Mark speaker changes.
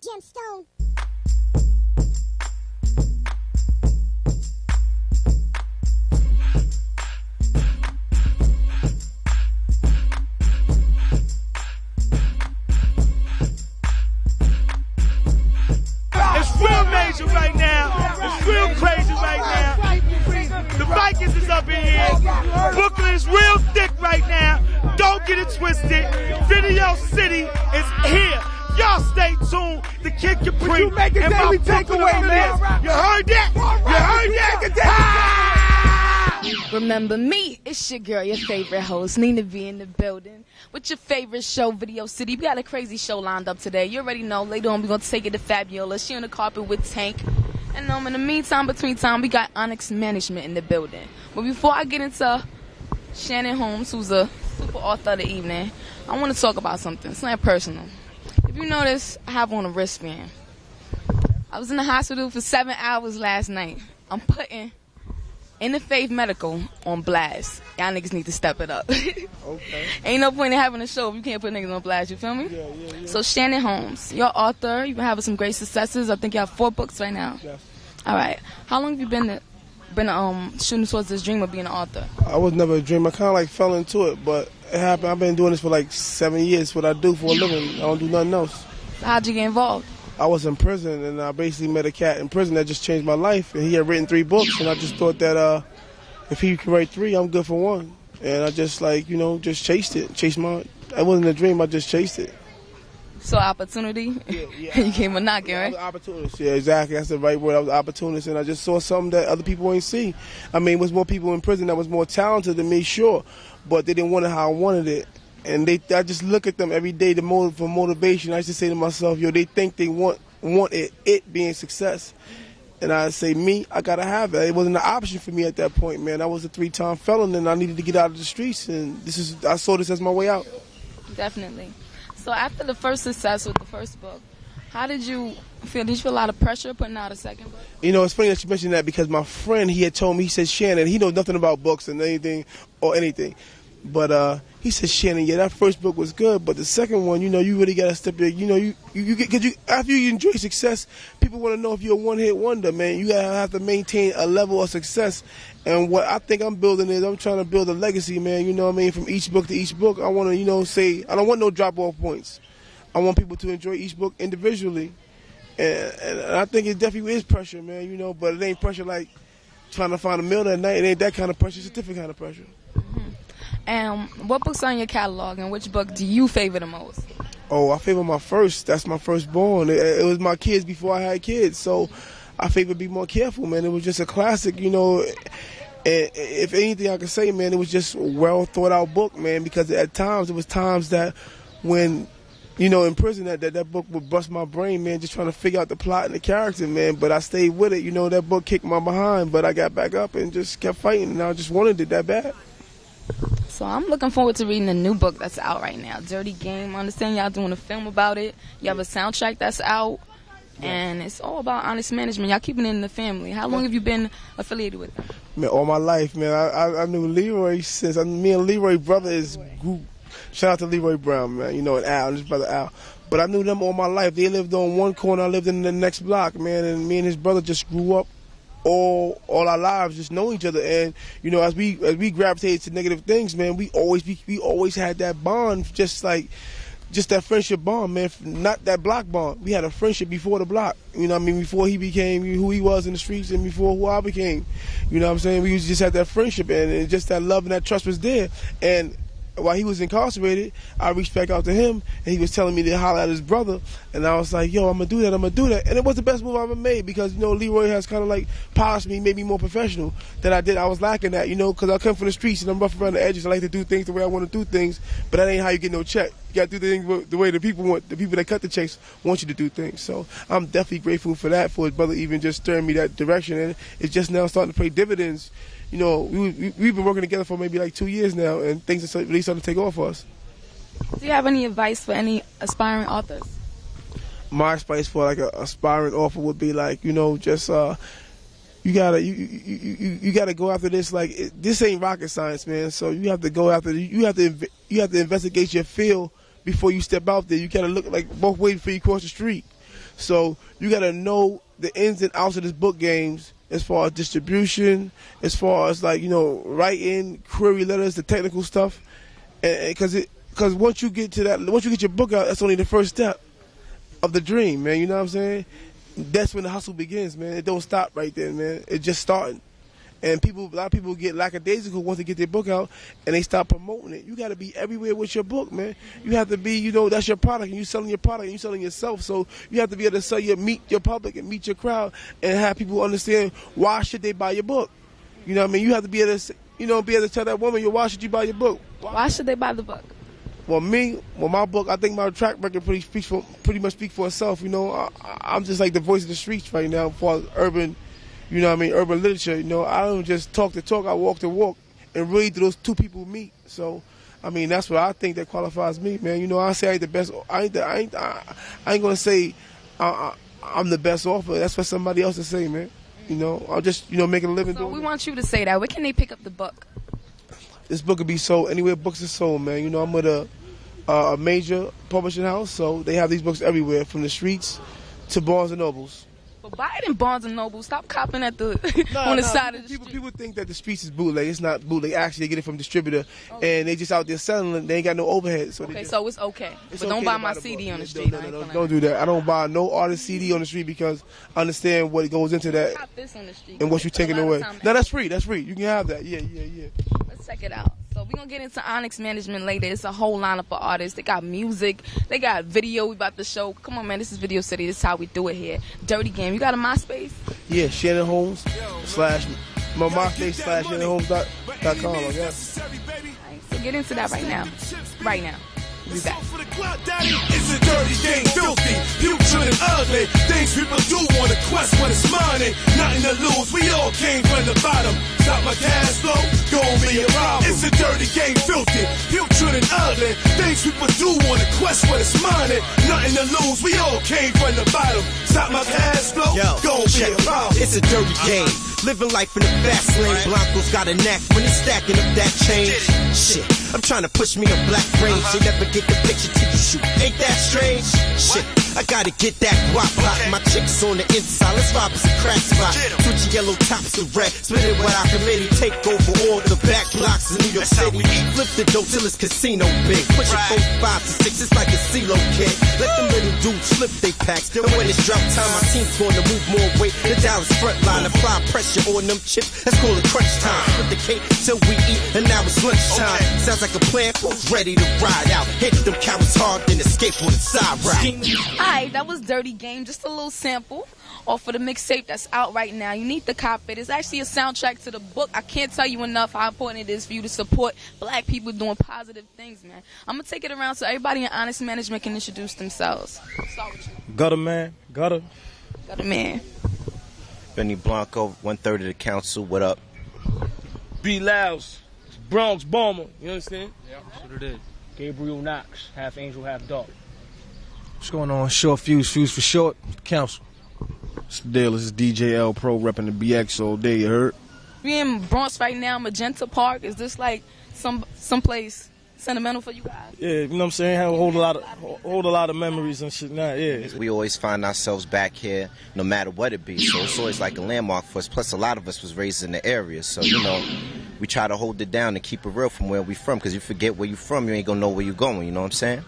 Speaker 1: Gemstone.
Speaker 2: It's real major right now. It's real crazy right now. The Vikings is up in here. Brooklyn is real thick right now. Don't get it twisted. Video City is here. Y'all stay tuned. The Kid Capri and my takeaway, man. You heard that? You heard that?
Speaker 3: Remember me, it's your girl, your favorite host, Nina B in the building. With your favorite show, Video City. We got a crazy show lined up today. You already know, later on we're going to take it to Fabiola. She on the carpet with Tank. And in the meantime, between time, we got Onyx Management in the building. But before I get into Shannon Holmes, who's a super author of the evening, I want to talk about something. It's not personal. If you notice, I have on a wristband. I was in the hospital for 7 hours last night. I'm putting Interfaith Medical on blast. Y'all niggas need to step it up.
Speaker 4: Okay.
Speaker 3: Ain't no point in having a show if you can't put niggas on blast, you feel me?
Speaker 4: Yeah.
Speaker 3: So Shannon Holmes, you're author. You've been having some great successes. I think you have 4 books right now.
Speaker 4: Yes.
Speaker 3: All right. How long have you been shooting towards this dream of being an author?
Speaker 4: I was never a dreamer. I kind of like fell into it, but it happened. I've been doing this for like 7 years. What I do for a living. I don't do nothing else.
Speaker 3: So how'd you get involved?
Speaker 4: I was in prison, and I basically met a cat in prison that just changed my life. And he had written 3 books, and I just thought that if he can write 3, I'm good for 1. And I just just chased it. It wasn't a dream. I just chased it.
Speaker 3: So opportunity?
Speaker 4: Yeah.
Speaker 3: You came a knocking, right?
Speaker 4: I was an opportunist. Yeah, exactly. That's the right word. I was an opportunist, and I just saw something that other people ain't see. I mean, there was more people in prison that was more talented than me, sure, but they didn't want it how I wanted it. And I just look at them every day for motivation. I used to say to myself, they think they want it being success. And I say, I gotta have it. It wasn't an option for me at that point, man. I was a 3-time felon, and I needed to get out of the streets, and I saw this as my way out.
Speaker 3: Definitely. So after the first success with the first book, how did you feel? Did you feel a lot of pressure putting out a second book?
Speaker 4: It's funny that you mentioned that because my friend, he had told me, he said, Shannon, he knows nothing about books and anything. But he said, Shannon, that first book was good, but the second one, you really got to step there. After you enjoy success, people want to know if you're a one-hit wonder, man. You got to have to maintain a level of success. And what I think I'm building is I'm trying to build a legacy, man. You know what I mean? From each book to each book, I want to, say, I don't want no drop-off points. I want people to enjoy each book individually. And I think it definitely is pressure, man, but it ain't pressure like trying to find a meal that night. It ain't that kind of pressure. It's a different kind of pressure.
Speaker 3: And what books are in your catalog, and which book do you favor the most?
Speaker 4: Oh, I favor my first. That's my firstborn. It was my kids before I had kids, so I favor Be More Careful, man. It was just a classic, If anything I could say, man, it was just a well-thought-out book, man, because it was times that when, in prison, that book would bust my brain, man, just trying to figure out the plot and the character, man, but I stayed with it. That book kicked my behind, but I got back up and just kept fighting, and I just wanted it that bad.
Speaker 3: So I'm looking forward to reading the new book that's out right now, Dirty Game. I understand y'all doing a film about it. You have a soundtrack that's out, and it's all about honest management. Y'all keeping it in the family. How long have you been affiliated with them?
Speaker 4: Man, all my life, man. I knew Leroy since me and Leroy brother is group. Shout out to Leroy Brown, man. And Al, and his brother Al. But I knew them all my life. They lived on one corner. I lived in the next block, man. And me and his brother just grew up all our lives just knowing each other. And as we gravitated to negative things, man, we always had that bond, just that friendship bond, man. Not that block bond. We had a friendship before the block. Before he became who he was in the streets, and before who I became. You know what I'm saying? We just had that friendship, and just that love and that trust was there. And while he was incarcerated, I reached back out to him, and he was telling me to holler at his brother, and I was like, yo, I'm going to do that. And it was the best move I ever made because, Leroy has kind of polished me, made me more professional than I did. I was lacking that, because I come from the streets, and I'm rough around the edges. I like to do things the way I want to do things, but that ain't how you get no check. You got to do things the way the people that cut the checks want you to do things. So I'm definitely grateful for that, for his brother even just steering me that direction, and it's just now starting to pay dividends. We've been working together for maybe 2 years now, and things are really starting to take off for us.
Speaker 3: Do you have any advice for any aspiring authors?
Speaker 4: My advice for an aspiring author would be you gotta go after this. This ain't rocket science, man. So you have to go after. You have to investigate your field before you step out there. You gotta look both ways before you cross the street. So you got to know the ins and outs of this book games as far as distribution, as far as like, you know, writing, query letters, the technical stuff. Because once you get to that, once you get your book out, that's only the first step of the dream, man. You know what I'm saying? That's when the hustle begins, man. It don't stop right there, man. It's just starting. And a lot of people get lackadaisical once they get their book out and they stop promoting it. You got to be everywhere with your book, man. You have to be, you know, that's your product, and you selling your product, and you selling yourself. So you have to be able to meet your public and meet your crowd and have people understand why should they buy your book. You know what I mean? You have to be able to, you know, be able to tell that woman, why should you buy your book?
Speaker 3: Why should they buy the book?
Speaker 4: Well, my book, I think my track record pretty much speaks for itself. You know, I'm just like the voice of the streets right now for urban. You know what I mean? Urban literature, you know, I don't just talk the talk, I walk the walk. And really do those two people meet. So, I mean, that's what I think that qualifies me, man. You know, I say I ain't the best. I ain't going to say I'm the best author. That's for somebody else to say, man. You know, I'll just, you know, making a living doing it.
Speaker 3: So we want you to say that. Where can they pick up the book?
Speaker 4: This book will be sold anywhere books are sold, man. You know, I'm with a major publishing house, so they have these books everywhere, from the streets to Barnes & Nobles.
Speaker 3: But buy it in Barnes & Noble. Stop copping at the on the side of the street.
Speaker 4: People think that the streets is bootleg. It's not bootleg. Actually, they get it from distributor, and they just out there selling it. They ain't got no overhead. So
Speaker 3: so it's okay. But don't buy my CD on the street.
Speaker 4: No, don't do that. I don't buy no artist CD on the street because I understand what goes into that.
Speaker 3: Cop this on the street.
Speaker 4: And what you're taking away. No, that's free. That's free. You can have that. Yeah.
Speaker 3: Let's check it out. So we're going to get into Onyx Management later. It's a whole lineup of artists. They got music. They got video we about to show. Come on, man. This is Video City. This is how we do it here. Dirty Game. You got a MySpace?
Speaker 4: Yeah, Shannon Holmes my MySpace ShannonHolmes.com, I guess.
Speaker 3: All right, so get into that right now. Right now. We'll be back.
Speaker 1: It's a dirty game, filthy, putrid and ugly. Things people do on the quest when it's money. Nothing to lose, we all came from the bottom. Stop my cash flow, gon' be a problem. It's a dirty game, filthy, putrid and ugly. Things people do on the quest when it's money. Nothing to lose, we all came from the bottom. Stop my cash flow, gon' be a problem.
Speaker 5: It's a dirty game. Living life in the fast lane. Blanco's got a knack when he's stacking up that change. Shit, I'm trying to push me a black range. You never get the picture till you shoot. Ain't that strange? Shit, I gotta get that guap block. My chicks on the inside. Let's rob us a crack spot. Switch yellow tops to red. Split it without committee. Take over all the back blocks in New York City. Flip the dough till it's casino big. Push it 4, 5 to 6. It's like a CeeLo kid. Let them little dudes flip they packs. Then when it's drop time, my team's gonna move more weight. The Dallas front line. Apply pressure on them chips, let's call it crunch time. Put the cake till we eat, and now it's lunchtime. Sounds like a plan, who's ready to ride out? Hit them cowards hard, then escape on the side route.
Speaker 3: Alright, that was Dirty Game, just a little sample off of the mixtape that's out right now. You need to cop it. It's actually a soundtrack to the book. I can't tell you enough how important it is for you to support black people doing positive things, man. I'm gonna take it around so everybody in Onyx Management can introduce themselves. Start with you.
Speaker 6: Gutter man, Gutter
Speaker 3: man.
Speaker 5: Benny Blanco, 1/3 of the council. What up?
Speaker 7: B. Louse, Bronx Bomber. You understand?
Speaker 8: Yeah, that's what it is.
Speaker 7: Gabriel Knox, half angel, half dog.
Speaker 6: What's going on? Short Fuse for short. Council. It's the deal. This is DJ L Pro repping the BX all day. You heard?
Speaker 3: We in Bronx right now, Magenta Park. Is this like someplace sentimental for you guys?
Speaker 6: Yeah, you know what I'm saying? Hold a lot of memories and shit. Nah, yeah.
Speaker 5: We always find ourselves back here, no matter what it be. So it's always like a landmark for us. Plus, a lot of us was raised in the area, so you know, we try to hold it down and keep it real from where we from. Because you forget where you from, you ain't gonna know where you going. You know what I'm saying?